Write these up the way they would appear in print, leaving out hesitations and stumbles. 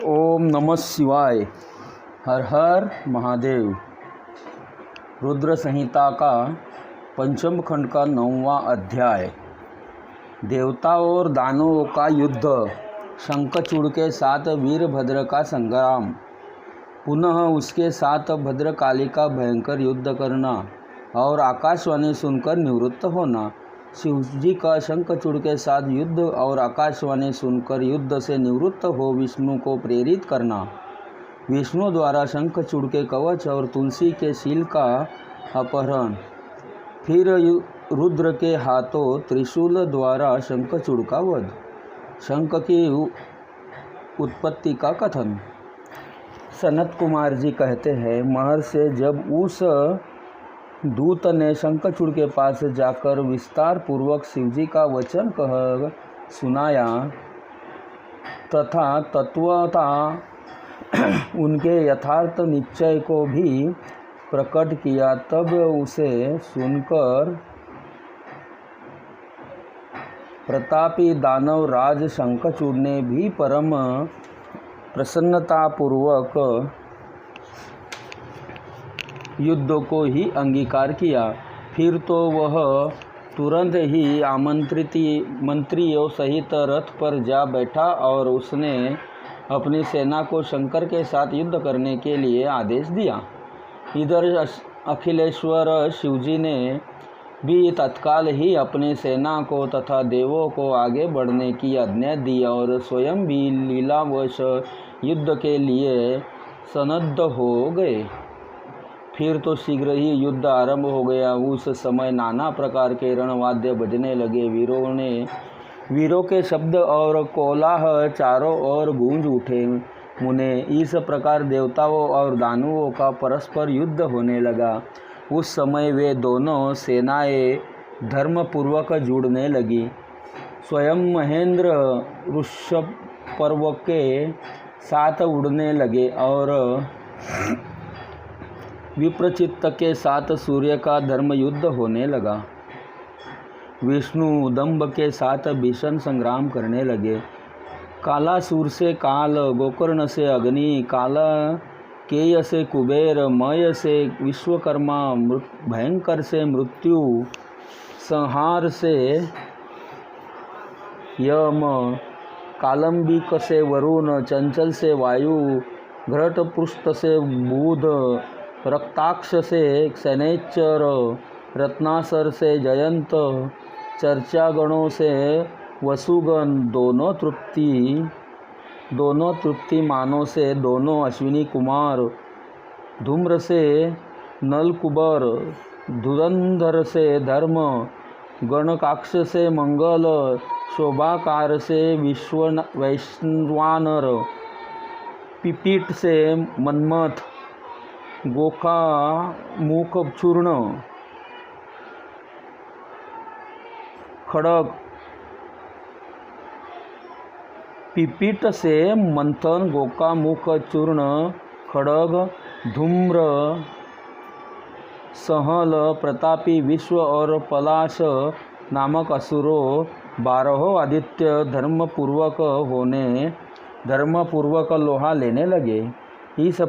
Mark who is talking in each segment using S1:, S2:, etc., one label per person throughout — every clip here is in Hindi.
S1: ओम नमः शिवाय। हर हर महादेव। रुद्र संहिता का पंचम खंड का 9वां अध्याय। देवताओं और दानवों का युद्ध, शंखचूड़ के साथ वीरभद्र का संग्राम, पुनः उसके साथ भद्रकाली का भयंकर युद्ध करना और आकाशवाणी सुनकर निवृत्त होना। शिवजी का शंखचूड़ के साथ युद्ध और आकाशवाणी सुनकर युद्ध से निवृत्त हो विष्णु को प्रेरित करना। विष्णु द्वारा शंखचूड़ के कवच और तुलसी के शील का अपहरण। फिर रुद्र के हाथों त्रिशूल द्वारा शंखचूड़ का वध। शंख की उत्पत्ति का कथन। सनत कुमार जी कहते हैं, महर्षि जब उस दूत ने शंखचूड़ के पास जाकर विस्तार पूर्वक शिवजी का वचन कह सुनाया तथा तत्वता उनके यथार्थ निश्चय को भी प्रकट किया, तब उसे सुनकर प्रतापी दानव राज शंखचूड़ ने भी परम प्रसन्नतापूर्वक युद्ध को ही अंगीकार किया। फिर तो वह तुरंत ही आमंत्रित मंत्रियों सहित रथ पर जा बैठा और उसने अपनी सेना को शंकर के साथ युद्ध करने के लिए आदेश दिया। इधर अखिलेश्वर शिवजी ने भी तत्काल ही अपनी सेना को तथा देवों को आगे बढ़ने की आज्ञा दी और स्वयं भी लीलावश युद्ध के लिए सन्नद्ध हो गए। फिर तो शीघ्र ही युद्ध आरंभ हो गया। उस समय नाना प्रकार के रणवाद्य बजने लगे। वीरों के शब्द और कोलाह चारों ओर गूंज उठे। मुने इस प्रकार देवताओं और दानवों का परस्पर युद्ध होने लगा। उस समय वे दोनों सेनाएं धर्मपूर्वक जुड़ने लगी। स्वयं महेंद्र ऋषभ पर्व के साथ उड़ने लगे और विप्रचित्त के साथ सूर्य का धर्म युद्ध होने लगा। विष्णु दंभ के साथ भीषण संग्राम करने लगे। कालासुर से काल, गोकर्ण से अग्नि, कालकेय से कुबेर, मय से विश्वकर्मा, भयंकर से मृत्यु, संहार से यम, कालंबिक से वरुण, चंचल से वायु, घृतपृष्ठ से बुध, रक्ताक्ष से शनैश्चर, रत्नासर से जयंत, चर्चागणों से वसुगण, दोनों तृप्ति मानों से दोनों अश्विनी कुमार, धूम्र से नलकुबर, धुरंधर से धर्म, गणकाक्ष से मंगल, शोभाकार से वैश्वानर, पिपीट से मन्मथ, गोखा मुख चूर्ण, खड़ग, पिपीट से मंथन, गोका मुख चूर्ण, खड़ग, धूम्र, सहल, प्रतापी, विश्व और पलाश नामक असुरों 12 आदित्य धर्मपूर्वक लोहा लेने लगे। इस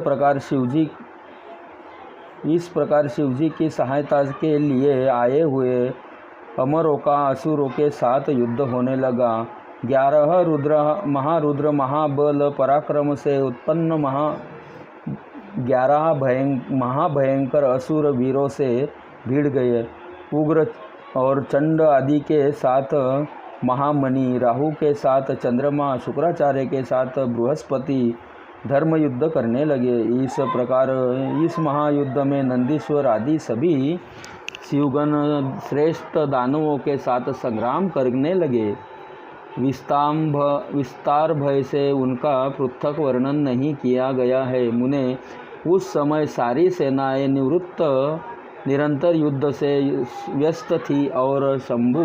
S1: प्रकार शिवजी की सहायता के लिए आए हुए अमरों का असुरों के साथ युद्ध होने लगा। 11 महारुद्र महाबल पराक्रम से उत्पन्न 11 महाभयंकर असुर वीरों से भिड़ गए। उग्र और चंड आदि के साथ महामणि, राहु के साथ चंद्रमा, शुक्राचार्य के साथ बृहस्पति धर्म युद्ध करने लगे। इस प्रकार इस महायुद्ध में नंदीश्वर आदि सभी शिवगण श्रेष्ठ दानवों के साथ संग्राम करने लगे। विस्तार भय से उनका पृथक वर्णन नहीं किया गया है। मुने उस समय सारी सेनाएं निरंतर युद्ध से व्यस्त थी और शंभु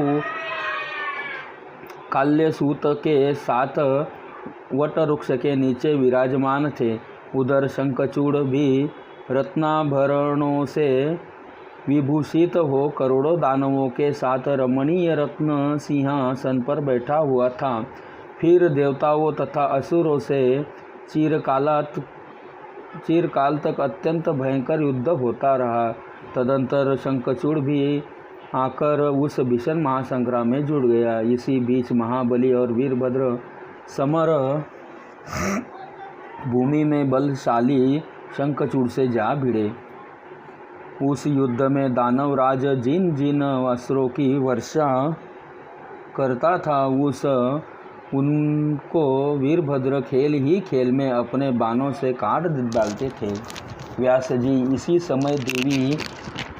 S1: काल्यसूत के साथ वटवृक्ष के नीचे विराजमान थे। उधर शंखचूड़ भी रत्नाभरणों से विभूषित हो करोड़ों दानवों के साथ रमणीय रत्न सिंहासन पर बैठा हुआ था। फिर देवताओं तथा असुरों से चिरकाल तक अत्यंत भयंकर युद्ध होता रहा। तदंतर शंखचूड़ भी आकर उस भीषण महासंग्राम में जुड़ गया। इसी बीच महाबली और वीरभद्र समर भूमि में बलशाली शंखचूड़ से जा भिड़े। उस युद्ध में दानवराज जिन जिन अस्त्रों की वर्षा करता था उनको वीरभद्र खेल ही खेल में अपने बाणों से काट डालते थे। व्यास जी, इसी समय देवी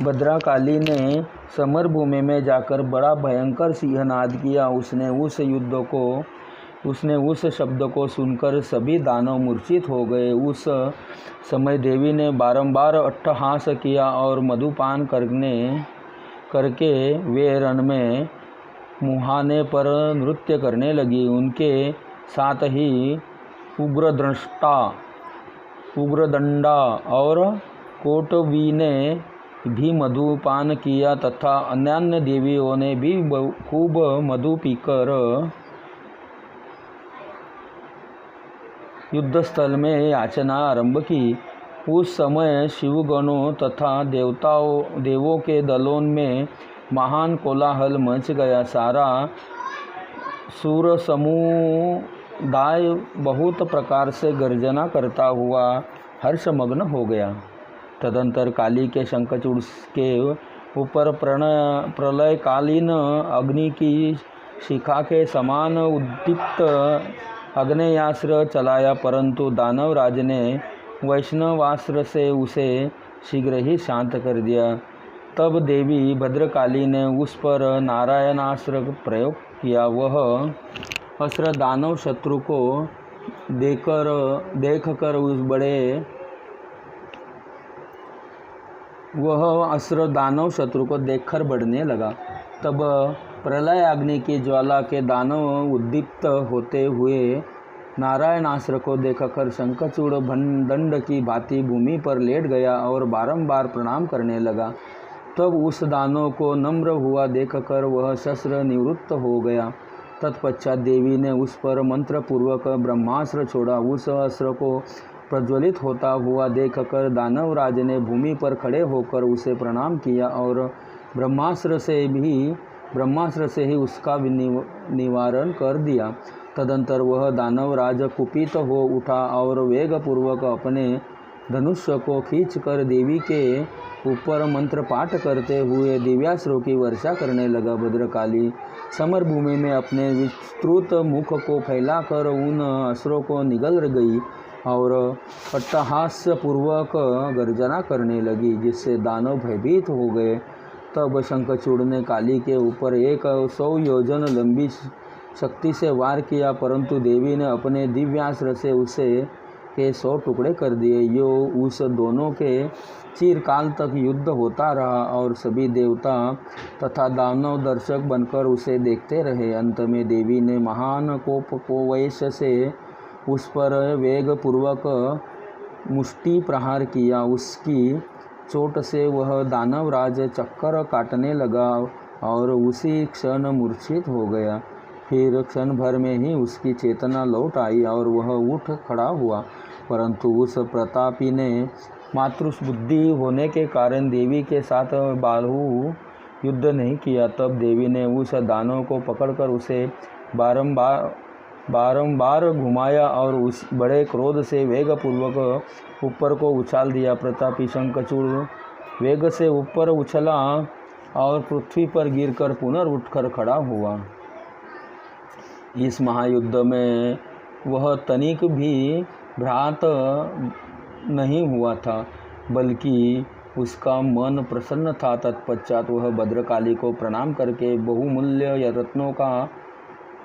S1: भद्रकाली ने समर भूमि में जाकर बड़ा भयंकर सिंहनाद किया। उसने उस शब्द को सुनकर सभी दानव मूर्छित हो गए। उस समय देवी ने बारंबार अट्टहास किया और मधुपान करके वे रण में मुहाने पर नृत्य करने लगी। उनके साथ ही उग्रदंडा और कोटवी ने भी मधुपान किया तथा अन्य देवियों ने भी खूब मधु पीकर युद्धस्थल में याचना आरंभ की। उस समय शिवगणों तथा देवों के दलों में महान कोलाहल मच गया। सारा सूर समुदाय बहुत प्रकार से गर्जना करता हुआ हर्षमग्न हो गया। तदंतर काली के शंखचूड़ के ऊपर प्रलयकालीन अग्नि की शिखा के समान उद्दीप्त आग्नेयास्त्र चलाया, परंतु दानवराज ने वैष्णवास्त्र से उसे शीघ्र ही शांत कर दिया। तब देवी भद्रकाली ने उस पर नारायणास्त्र प्रयोग किया। वह अस्त्र दानव शत्रु को देखकर बढ़ने लगा। तब प्रलय अग्नि की ज्वाला के दानव उद्दीप्त होते हुए नारायणास्त्र को देखकर शंखचूड़ दंड की भांति भूमि पर लेट गया और बारंबार प्रणाम करने लगा। तब उस दानव को नम्र हुआ देखकर वह शस्त्र निवृत्त हो गया। तत्पश्चात देवी ने उस पर मंत्रपूर्वक ब्रह्मास्त्र छोड़ा। उस अस्त्र को प्रज्वलित होता हुआ देखकर दानवराज ने भूमि पर खड़े होकर उसे प्रणाम किया और ब्रह्मास्त्र से ही उसका निवारण कर दिया। तदंतर वह दानवराज कुपित हो उठा और वेगपूर्वक अपने धनुष्य को खींचकर देवी के ऊपर मंत्र पाठ करते हुए दिव्यास्त्रों की वर्षा करने लगा। भद्रकाली समर भूमि में अपने विस्तृत मुख को फैलाकर उन अस्त्रों को निगल गई और अट्टहास्यपूर्वक गर्जना करने लगी, जिससे दानव भयभीत हो गए। तब शंखचूड़ ने काली के ऊपर 100 योजन लंबी शक्ति से वार किया, परंतु देवी ने अपने दिव्यास्त्र से उसे के 100 टुकड़े कर दिए। उस दोनों के चिरकाल तक युद्ध होता रहा और सभी देवता तथा दानव दर्शक बनकर उसे देखते रहे। अंत में देवी ने महान कोपवश से उस पर वेगपूर्वक मुष्टि प्रहार किया। उसकी चोट से वह दानवराज चक्कर काटने लगा और उसी क्षण मूर्छित हो गया। फिर क्षण भर में ही उसकी चेतना लौट आई और वह उठ खड़ा हुआ, परंतु उस प्रतापी ने मातृबुद्धि होने के कारण देवी के साथ बाहु युद्ध नहीं किया। तब देवी ने उस दानव को पकड़कर उसे बारंबार घुमाया और उस बड़े क्रोध से वेगपूर्वक ऊपर को उछाल दिया। प्रतापी शंखचूड़ वेग से ऊपर उछला और पृथ्वी पर गिरकर पुनर्उठकर खड़ा हुआ। इस महायुद्ध में वह तनिक भी भ्रांत नहीं हुआ था, बल्कि उसका मन प्रसन्न था। तत्पश्चात वह भद्रकाली को प्रणाम करके बहुमूल्य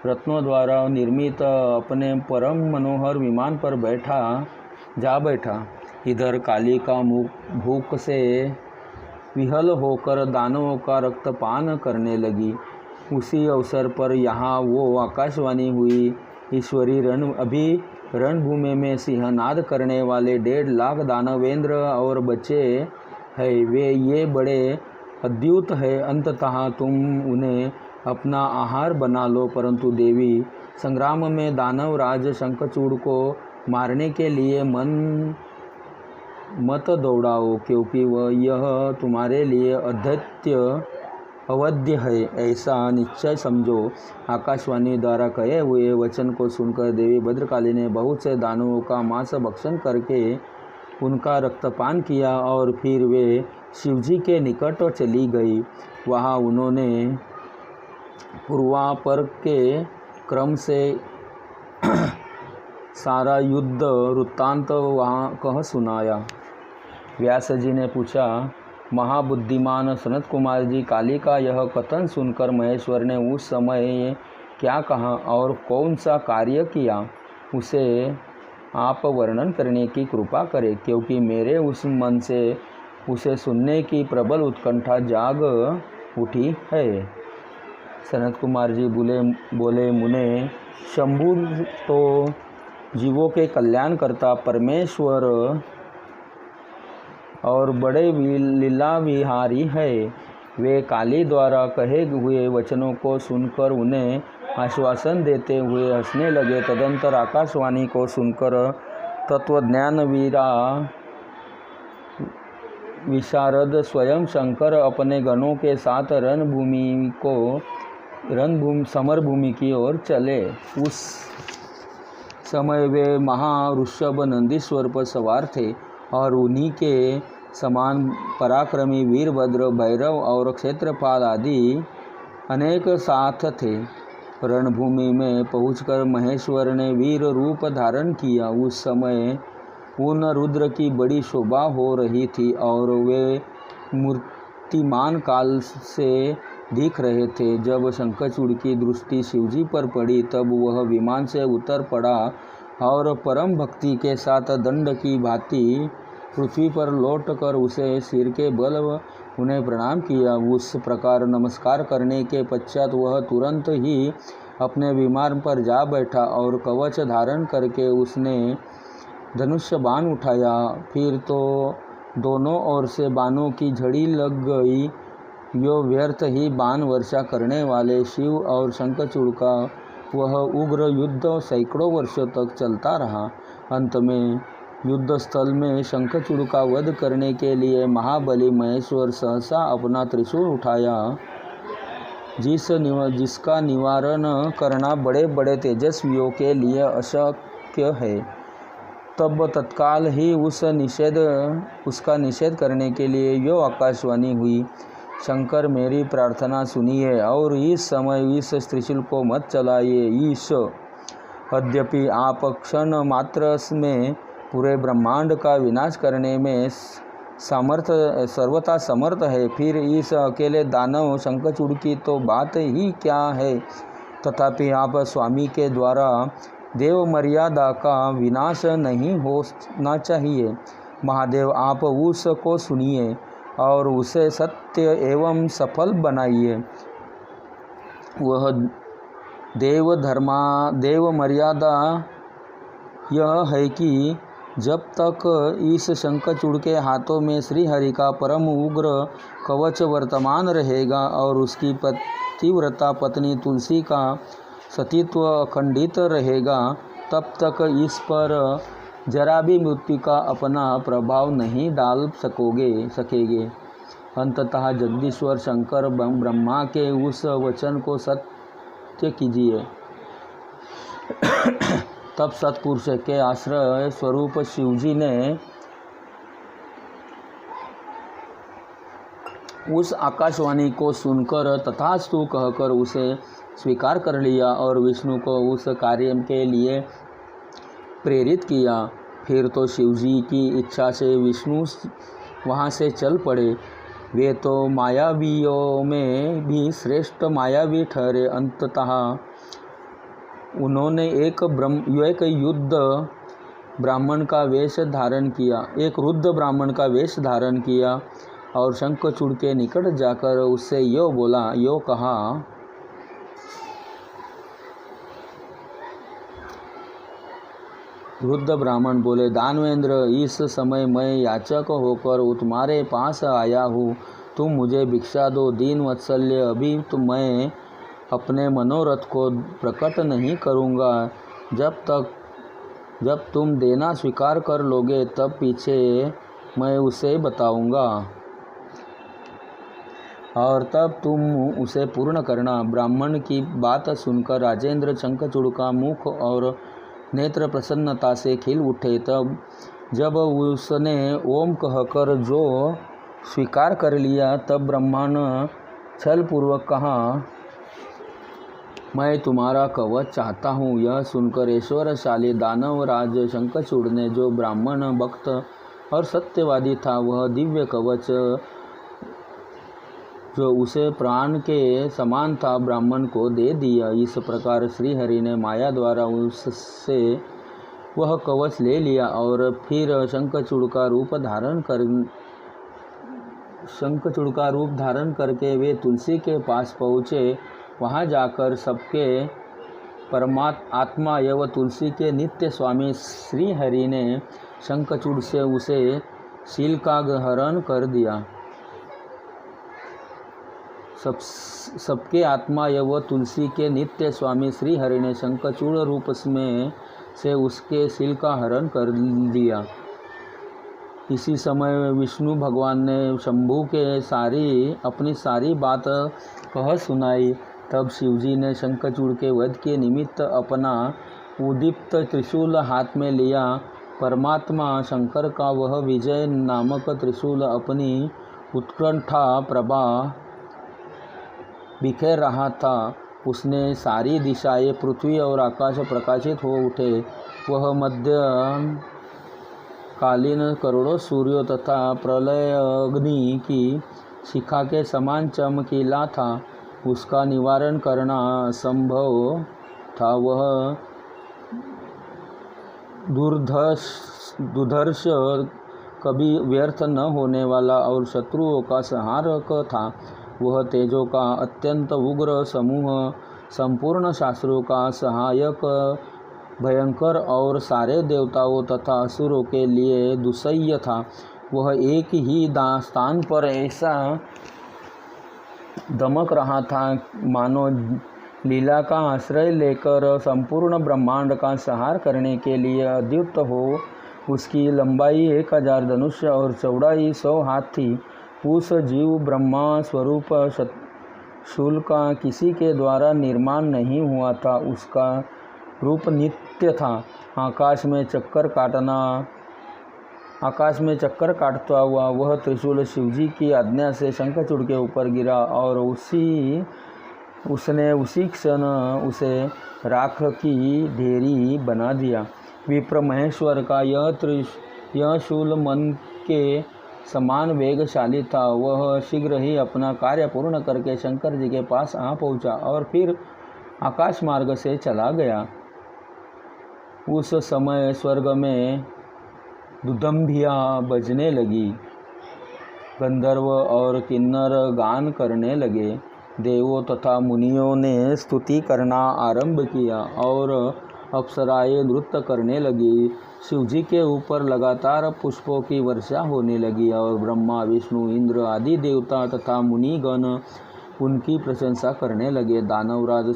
S1: रत्नों द्वारा निर्मित अपने परम मनोहर विमान पर बैठा। इधर काली का मुख भूख से विहल होकर दानवों का रक्तपान करने लगी। उसी अवसर पर यहाँ वो आकाशवाणी हुई, ईश्वरी अभी रणभूमि में सिंहनाद करने वाले 1.5 लाख दानवेंद्र और बच्चे हैं। ये बड़े अद्भुत है। अंततः तुम उन्हें अपना आहार बना लो। परंतु देवी संग्राम में दानवराज शंखचूड़ को मारने के लिए मन मत दौड़ाओ, क्योंकि यह तुम्हारे लिए अवध्य है, ऐसा निश्चय समझो। आकाशवाणी द्वारा कहे हुए वचन को सुनकर देवी भद्रकाली ने बहुत से दानवों का मांस भक्षण करके उनका रक्तपान किया और फिर वे शिवजी के निकट चली गई। वहाँ उन्होंने पूर्वापर के क्रम से सारा युद्ध वृत्तांत वहाँ कह सुनाया। व्यास जी ने पूछा, महाबुद्धिमान सनत कुमार जी, काली का यह कथन सुनकर महेश्वर ने उस समय क्या कहा और कौन सा कार्य किया, उसे आप वर्णन करने की कृपा करें, क्योंकि मेरे उस मन से उसे सुनने की प्रबल उत्कंठा जाग उठी है। सनत कुमार जी बोले, मुने, शंभु तो जीवों के कल्याण करता परमेश्वर और बड़े लीला विहारी है। वे काली द्वारा कहे हुए वचनों को सुनकर उन्हें आश्वासन देते हुए हंसने लगे। तदंतर आकाशवाणी को सुनकर तत्वज्ञान विशारद स्वयं शंकर अपने गणों के साथ समरभूमि की ओर चले। उस समय वे महावृषभ नंदीश्वर पर सवार थे और उन्हीं के समान पराक्रमी वीरभद्र, भैरव और क्षेत्रपाल आदि अनेक साथ थे। रणभूमि में पहुंचकर महेश्वर ने वीर रूप धारण किया। उस समय पूर्ण रुद्र की बड़ी शोभा हो रही थी और वे मूर्तिमान काल से दिख रहे थे। जब शंखचूड़ की दृष्टि शिवजी पर पड़ी तब वह विमान से उतर पड़ा और परम भक्ति के साथ दंड की भांति पृथ्वी पर लौटकर उसे सिर के बल उन्हें प्रणाम किया। उस प्रकार नमस्कार करने के पश्चात वह तुरंत ही अपने विमान पर जा बैठा और कवच धारण करके उसने धनुष्य बाण उठाया। फिर तो दोनों ओर से बाणों की झड़ी लग गई। यो व्यर्थ ही बाण वर्षा करने वाले शिव और शंखचूड़ का वह उग्र युद्ध सैकड़ों वर्षों तक चलता रहा। अंत में युद्ध स्थल में शंखचूड़ का वध करने के लिए महाबली महेश्वर सहसा अपना त्रिशूल उठाया, जिसका निवारण करना बड़े बड़े तेजस्वियों के लिए अशक्य है। तब तत्काल ही उसका निषेध करने के लिए यो आकाशवाणी हुई, शंकर, मेरी प्रार्थना सुनिए और इस समय इस त्रिशूल को मत चलाइए। ईश, यद्यपि आप क्षण मात्र में पूरे ब्रह्मांड का विनाश करने में सर्वथा समर्थ है, फिर इस अकेले दानव शंखचूड़ की तो बात ही क्या है। तथापि आप स्वामी के द्वारा देव मर्यादा का विनाश नहीं होना चाहिए। महादेव, आप उस को सुनिए और उसे सत्य एवं सफल बनाइए। वह देव मर्यादा यह है कि जब तक इस शंखचूड़ के हाथों में श्री हरि का परम उग्र कवच वर्तमान रहेगा और उसकी पतिव्रता पत्नी तुलसी का सतीत्व अखंडित रहेगा, तब तक इस पर जरा भी मृत्यु का अपना प्रभाव नहीं डाल सकेंगे। अंततः जगदीश्वर शंकर ब्रह्मा के उस वचन को सत्य कीजिए। तब सत्पुरुष के आश्रय स्वरूप शिवजी ने उस आकाशवाणी को सुनकर तथास्तु कहकर उसे स्वीकार कर लिया और विष्णु को उस कार्य के लिए प्रेरित किया। फिर तो शिवजी की इच्छा से विष्णु वहाँ से चल पड़े। वे तो मायावियों में भी श्रेष्ठ मायावी ठहरे। अंततः उन्होंने एक रुद्र ब्राह्मण का वेश धारण किया और शंखचूड़ के निकट जाकर उससे यो कहा, रुद्र ब्राह्मण बोले, दानवेंद्र, इस समय मैं याचक होकर तुम्हारे पास आया हूँ। तुम मुझे भिक्षा दो। दीन वत्सल्य, अभी तो मैं अपने मनोरथ को प्रकट नहीं करूँगा जब तक जब तुम देना स्वीकार कर लोगे तब पीछे मैं उसे बताऊंगा और तब तुम उसे पूर्ण करना। ब्राह्मण की बात सुनकर राजेंद्र शंखचूड़ का मुख और नेत्र प्रसन्नता से खिल उठे। तब जब उसने ओम कहकर जो स्वीकार कर लिया तब ब्राह्मण छलपूर्वक कहा, मैं तुम्हारा कवच चाहता हूँ। यह सुनकर ऐश्वर्यशाली दानवराज शंखचूड़ ने, जो ब्राह्मण भक्त और सत्यवादी था, वह दिव्य कवच जो उसे प्राण के समान था ब्राह्मण को दे दिया। इस प्रकार श्रीहरि ने माया द्वारा उससे वह कवच ले लिया और फिर शंखचूड़ का रूप धारण करके वे तुलसी के पास पहुँचे। वहाँ जाकर सबके परमात्मा एवं तुलसी के नित्य स्वामी श्रीहरि ने शंखचूड़ से उसे शील का हरण कर दिया। सबके आत्मा एवं तुलसी के नित्य स्वामी श्रीहरि ने शंखचूड़ रूप में से उसके शील का हरण कर दिया। इसी समय विष्णु भगवान ने शंभु के अपनी सारी बात कह सुनाई। तब शिवजी ने शंखचूड़ के वध के निमित्त अपना उदीप्त त्रिशूल हाथ में लिया। परमात्मा शंकर का वह विजय नामक त्रिशूल अपनी उत्कंठा प्रभा बिखेर रहा था। उसने सारी दिशाएं, पृथ्वी और आकाश प्रकाशित हो उठे। वह मध्य कालीन करोड़ों सूर्यों तथा प्रलय अग्नि की शिखा के समान चमकीला था। उसका निवारण करना असंभव था। वह दुर्धर्ष कभी व्यर्थ न होने वाला और शत्रुओं का संहारक था। वह तेजों का अत्यंत उग्र समूह, संपूर्ण शास्त्रों का सहायक, भयंकर और सारे देवताओं तथा असुरों के लिए दुस्सह्य था। वह एक ही स्थान पर ऐसा दमक रहा था मानो लीला का आश्रय लेकर संपूर्ण ब्रह्मांड का संहार करने के लिए अद्युक्त हो। उसकी लंबाई 1000 धनुष और चौड़ाई 100 हाथ थी। उस जीव ब्रह्मा स्वरूप शूल का किसी के द्वारा निर्माण नहीं हुआ था। उसका रूप नित्य था। आकाश में चक्कर काटता हुआ वह त्रिशूल शिवजी की आज्ञा से शंखचूड़ के ऊपर गिरा और उसने उसी क्षण उसे राख की ढेरी बना दिया। विप्र महेश्वर का यह शूल मन के समान वेगशाली था। वह शीघ्र ही अपना कार्य पूर्ण करके शंकर जी के पास आ पहुंचा और फिर आकाश मार्ग से चला गया। उस समय स्वर्ग में दुदंभियाँ बजने लगी। गंधर्व और किन्नर गान करने लगे। देवों तथा मुनियों ने स्तुति करना आरंभ किया और अप्सराएं नृत्य करने लगी। शिवजी के ऊपर लगातार पुष्पों की वर्षा होने लगी और ब्रह्मा, विष्णु, इंद्र आदि देवता तथा मुनिगण उनकी प्रशंसा करने लगे। दानवराज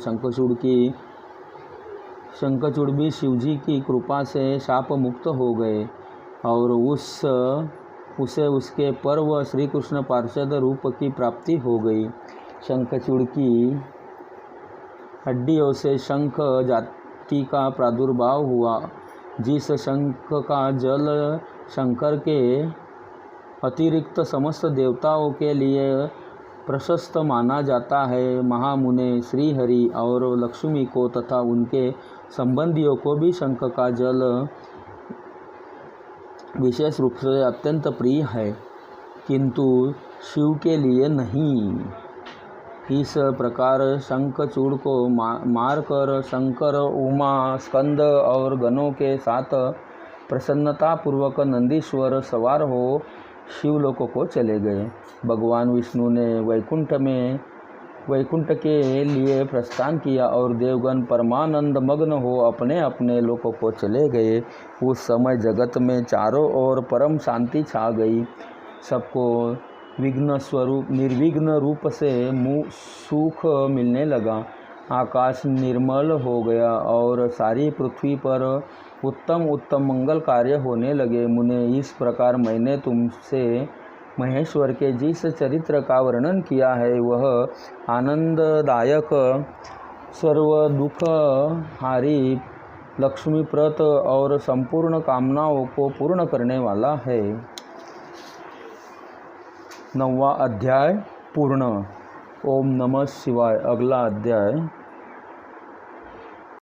S1: शंखचूड़ भी शिवजी की कृपा से शाप मुक्त हो गए और उसे उसके पर्व श्री कृष्ण पार्षद रूप की प्राप्ति हो गई। शंखचूड़ की हड्डियों से शंख जाति का प्रादुर्भाव हुआ। जिस शंख का जल शंकर के अतिरिक्त समस्त देवताओं के लिए प्रशस्त माना जाता है, महामुने श्रीहरि और लक्ष्मी को तथा उनके संबंधियों को भी शंख का जल विशेष रूप से अत्यंत प्रिय है, किंतु शिव के लिए नहीं। इस प्रकार शंखचूड़ को मारकर शंकर, उमा, स्कंद और गणों के साथ प्रसन्नतापूर्वक नंदीश्वर सवार हो शिवलोक को चले गए। भगवान विष्णु ने वैकुंठ के लिए प्रस्थान किया और देवगण परमानंद मग्न हो अपने अपने लोकों को चले गए। उस समय जगत में चारों ओर परम शांति छा गई। सबको निर्विघ्न रूप से सुख मिलने लगा। आकाश निर्मल हो गया और सारी पृथ्वी पर उत्तम उत्तम मंगल कार्य होने लगे। मुने, इस प्रकार मैंने तुमसे महेश्वर के जिस चरित्र का वर्णन किया है वह आनंददायक, सर्व दुख हारी, लक्ष्मीप्रद और संपूर्ण कामनाओं को पूर्ण करने वाला है। 9वां अध्याय पूर्ण। ओम नमः शिवाय। अगला अध्याय